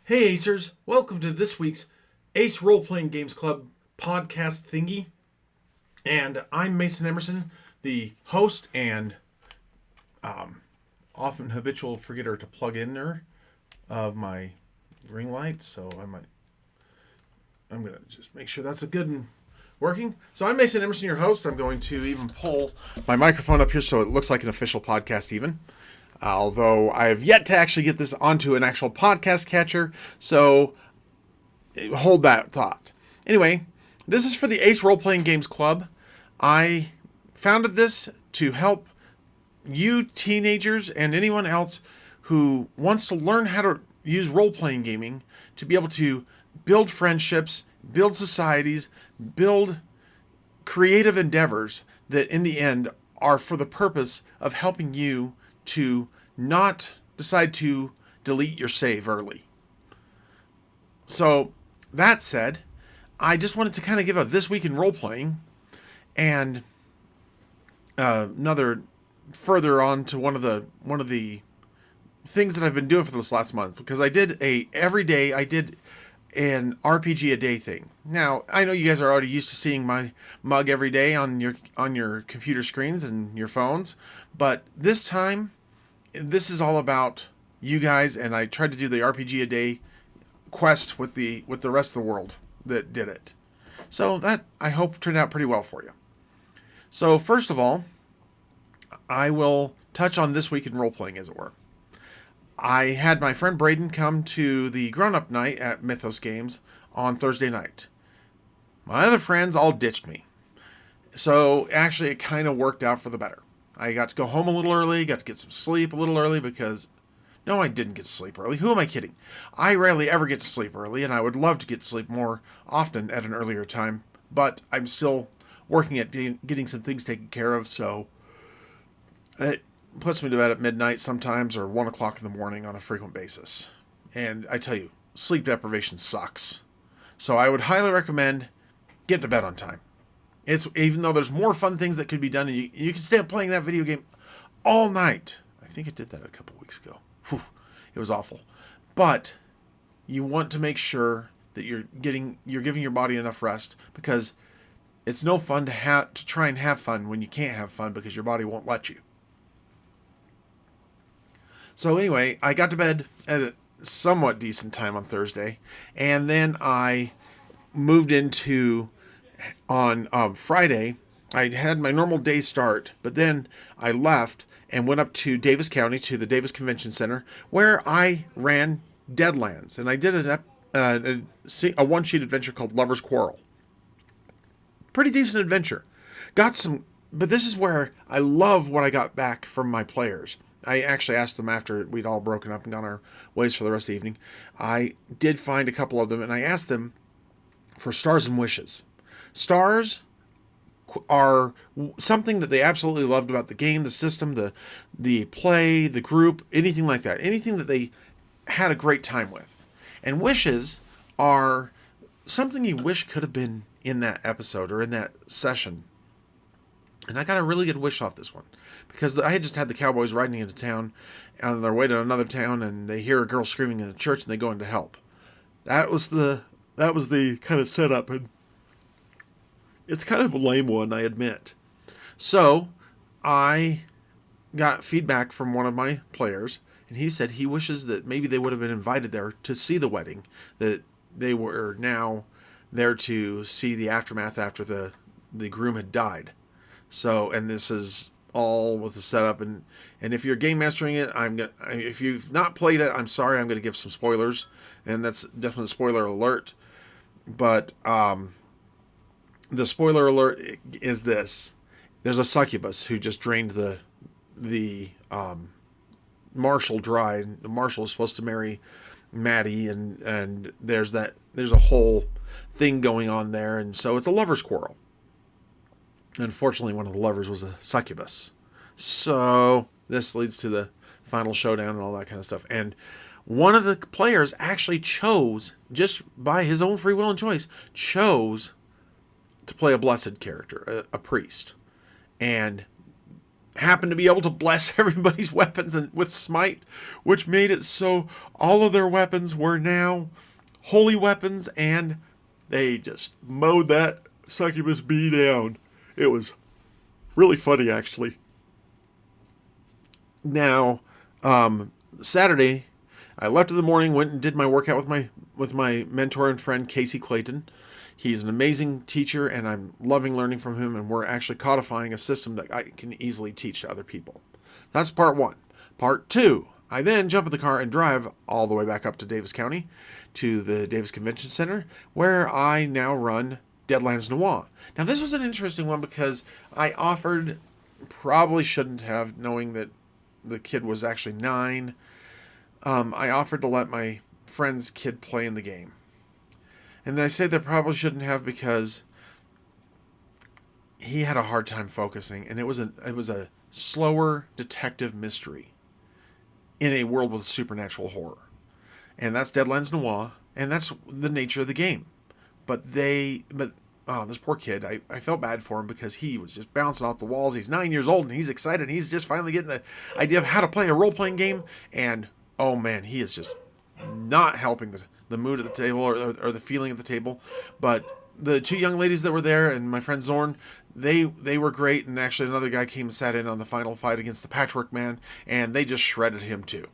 Hey Acers, welcome to this week's Ace Role-Playing Games Club podcast thingy. And I'm Mason Emerson, the host and often habitual forgetter to plug in there of my ring light. So I'm gonna just make sure that's a good and working. So I'm Mason Emerson, your host. I'm going to even pull my microphone up here so it looks like an official podcast even. Although I have yet to actually get this onto an actual podcast catcher, so hold that thought. Anyway, this is for the Ace Role Playing Games Club. I founded this to help you teenagers and anyone else who wants to learn how to use role playing gaming to be able to build friendships, build societies, build creative endeavors that in the end are for the purpose of helping you to not decide to delete your save early. So, that said, I just wanted to kind of give a This Week in Role Playing and another further on to one of the things that I've been doing for this last month, because I did an RPG a day thing. Now, I know you guys are already used to seeing my mug every day on your computer screens and your phones, but this time this is all about you guys, and I tried to do the RPG a day quest with the rest of the world that did it. So that, I hope, turned out pretty well for you. So first of all, I will touch on This Week in Role Playing, as it were. I had my friend Braden come to the grown-up night at Mythos Games on Thursday night. My other friends all ditched me. So actually it kind of worked out for the better. I got to go home a little early, got to get some sleep a little early because... No, I didn't get to sleep early. Who am I kidding? I rarely ever get to sleep early, and I would love to get to sleep more often at an earlier time, but I'm still working at getting some things taken care of, so it puts me to bed at midnight sometimes or 1 o'clock in the morning on a frequent basis. And I tell you, sleep deprivation sucks. So I would highly recommend get to bed on time. It's, even though there's more fun things that could be done, and you can stay up playing that video game all night. I think I did that a couple weeks ago. Whew, it was awful. But you want to make sure that you're giving your body enough rest, because it's no fun to try and have fun when you can't have fun because your body won't let you. So anyway, I got to bed at a somewhat decent time on Thursday, and then I moved into on Friday. I had my normal day start, but then I left and went up to Davis County to the Davis Convention Center, where I ran Deadlands, and I did a one-sheet adventure called Lover's Quarrel. Pretty decent adventure. But this is where I love what I got back from my players. I actually asked them after we'd all broken up and gone our ways for the rest of the evening. I did find a couple of them, and I asked them for stars and wishes. Stars are something that they absolutely loved about the game, the system, the play, the group, anything like that. Anything that they had a great time with. And wishes are something you wish could have been in that episode or in that session. And I got a really good wish off this one, because I had just had the cowboys riding into town on their way to another town, and they hear a girl screaming in the church, and they go in to help. That was the kind of setup, and it's kind of a lame one, I admit. So I got feedback from one of my players, and he said he wishes that maybe they would have been invited there to see the wedding, that they were now there to see the aftermath after the groom had died. So, and this is all with the setup, and if you're game mastering it, if you've not played it, I'm sorry, I'm gonna give some spoilers, and that's definitely a spoiler alert. But the spoiler alert is this: there's a succubus who just drained the marshal dry. The marshal is supposed to marry Maddie, and there's a whole thing going on there, and so it's a lover's quarrel. Unfortunately, one of the lovers was a succubus. So this leads to the final showdown and all that kind of stuff. And one of the players actually chose, just by his own free will and choice, chose to play a blessed character, a priest. And happened to be able to bless everybody's weapons and with smite, which made it so all of their weapons were now holy weapons, and they just mowed that succubus bee down. It was really funny, actually. Now, Saturday, I left in the morning, went and did my workout with my mentor and friend Casey Clayton. He's an amazing teacher, and I'm loving learning from him, and we're actually codifying a system that I can easily teach to other people. That's part one. Part two, I then jump in the car and drive all the way back up to Davis County to the Davis Convention Center, where I now run Deadlands Noir. Now, this was an interesting one because I offered, probably shouldn't have, knowing that the kid was actually 9. I offered to let my friend's kid play in the game. And I say that probably shouldn't have because he had a hard time focusing, and it was a slower detective mystery in a world with supernatural horror. And that's Deadlands Noir, and that's the nature of the game. But this poor kid, I felt bad for him because he was just bouncing off the walls. He's 9 years old, and he's excited, and he's just finally getting the idea of how to play a role-playing game, and oh man, he is just not helping the mood at the table or the feeling at the table. But the 2 young ladies that were there and my friend Zorn, they were great. And actually another guy came and sat in on the final fight against the Patchwork Man, and they just shredded him too.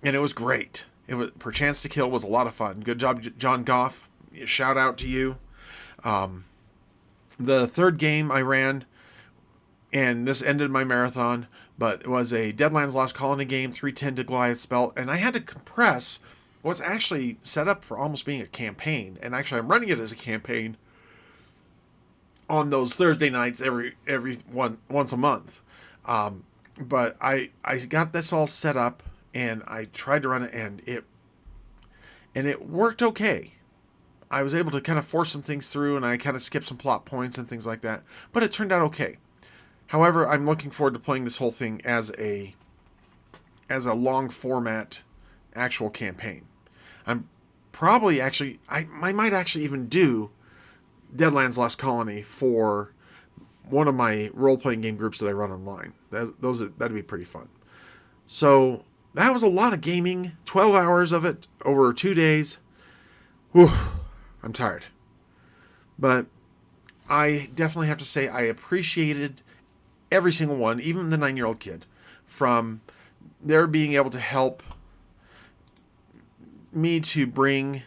And it was great. It was Perchance to Kill was a lot of fun. Good job, John Goff. Shout out to you. The third game I ran, and this ended my marathon, but it was a Deadlands Lost Colony game, 310 to Goliath's Belt, and I had to compress what's actually set up for almost being a campaign. And actually, I'm running it as a campaign on those Thursday nights once a month. But I got this all set up, and I tried to run it, and it worked okay. I was able to kind of force some things through, and I kind of skipped some plot points and things like that, but it turned out okay. However, I'm looking forward to playing this whole thing as a long format actual campaign. I'm probably actually I might actually even do Deadlands Lost Colony for one of my role-playing game groups that I run online. That'd be pretty fun. So that was a lot of gaming, 12 hours of it over 2 days. Whew, I'm tired. But I definitely have to say I appreciated every single one, even the 9-year-old kid, from their being able to help me to bring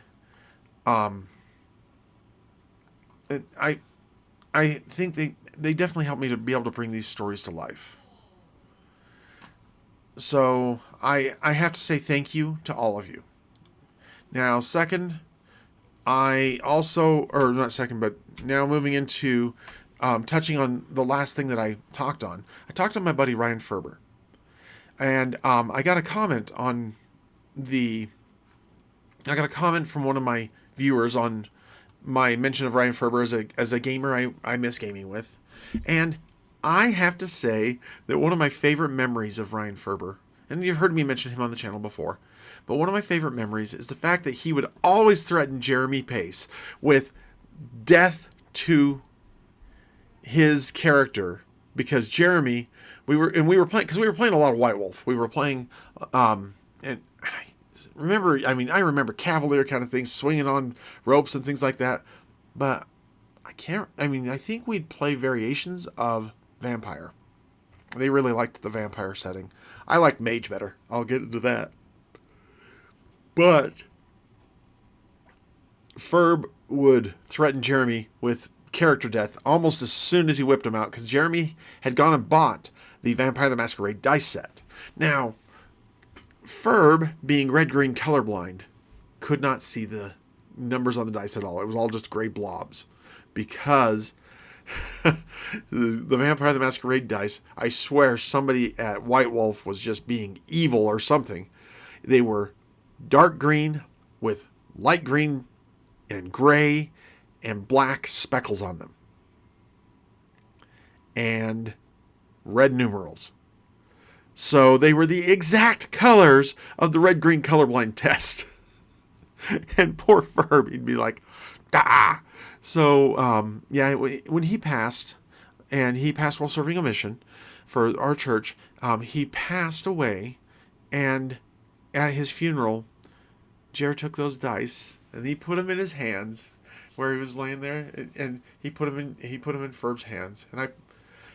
I think they definitely helped me to be able to bring these stories to life. So I have to say thank you to all of you. Now, second, I also, or not second, but now moving into touching on the last thing that I talked on. I talked to my buddy Ryan Ferber, and I got a comment from one of my viewers on my mention of Ryan Ferber as a gamer I miss gaming with. And I have to say that one of my favorite memories of Ryan Ferber, and you've heard me mention him on the channel before, but one of my favorite memories is the fact that he would always threaten Jeremy Pace with death to his character, because Jeremy, we were playing a lot of White Wolf. We were playing, and I remember Cavalier kind of things, swinging on ropes and things like that, but I think we'd play variations of Vampire. They really liked the Vampire setting. I liked Mage better. I'll get into that. But Ferb would threaten Jeremy with character death almost as soon as he whipped him out, because Jeremy had gone and bought the Vampire the Masquerade dice set. Now, Ferb, being red-green colorblind, could not see the numbers on the dice at all. It was all just gray blobs, because the Vampire the Masquerade dice, I swear somebody at White Wolf was just being evil or something. They were dark green with light green and gray and black speckles on them, and red numerals. So they were the exact colors of the red-green colorblind test. And poor Ferb, he'd be like, ah. So, when he passed, and he passed while serving a mission, for our church. He passed away, and at his funeral, Jared took those dice and he put them in his hands, where he was laying there, and he put them in Ferb's hands,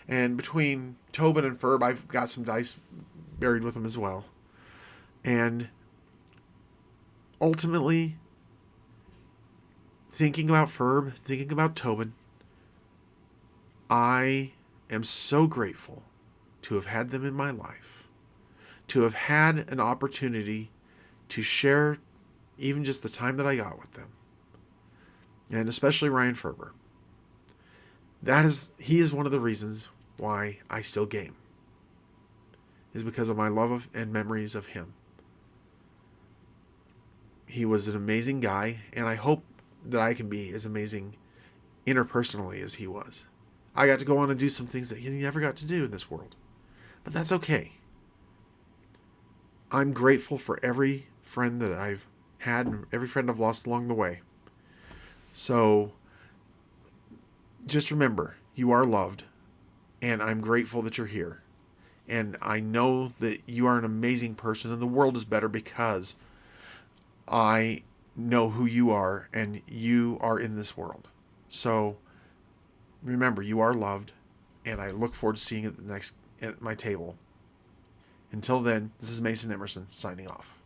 and between Tobin and Ferb, I've got some dice buried with them as well, and ultimately, thinking about Ferb, thinking about Tobin, I am so grateful to have had them in my life, to have had an opportunity to share even just the time that I got with them, and especially Ryan Ferber. He is one of the reasons why I still game, is because of my love of and memories of him. He was an amazing guy, and I hope that I can be as amazing interpersonally as he was. I got to go on and do some things that he never got to do in this world, but that's okay. I'm grateful for every friend that I've had and every friend I've lost along the way. So just remember, you are loved, and I'm grateful that you're here. And I know that you are an amazing person, and the world is better because I know who you are, and you are in this world. So remember, you are loved, and I look forward to seeing you at my table. Until then, this is Mason Emerson signing off.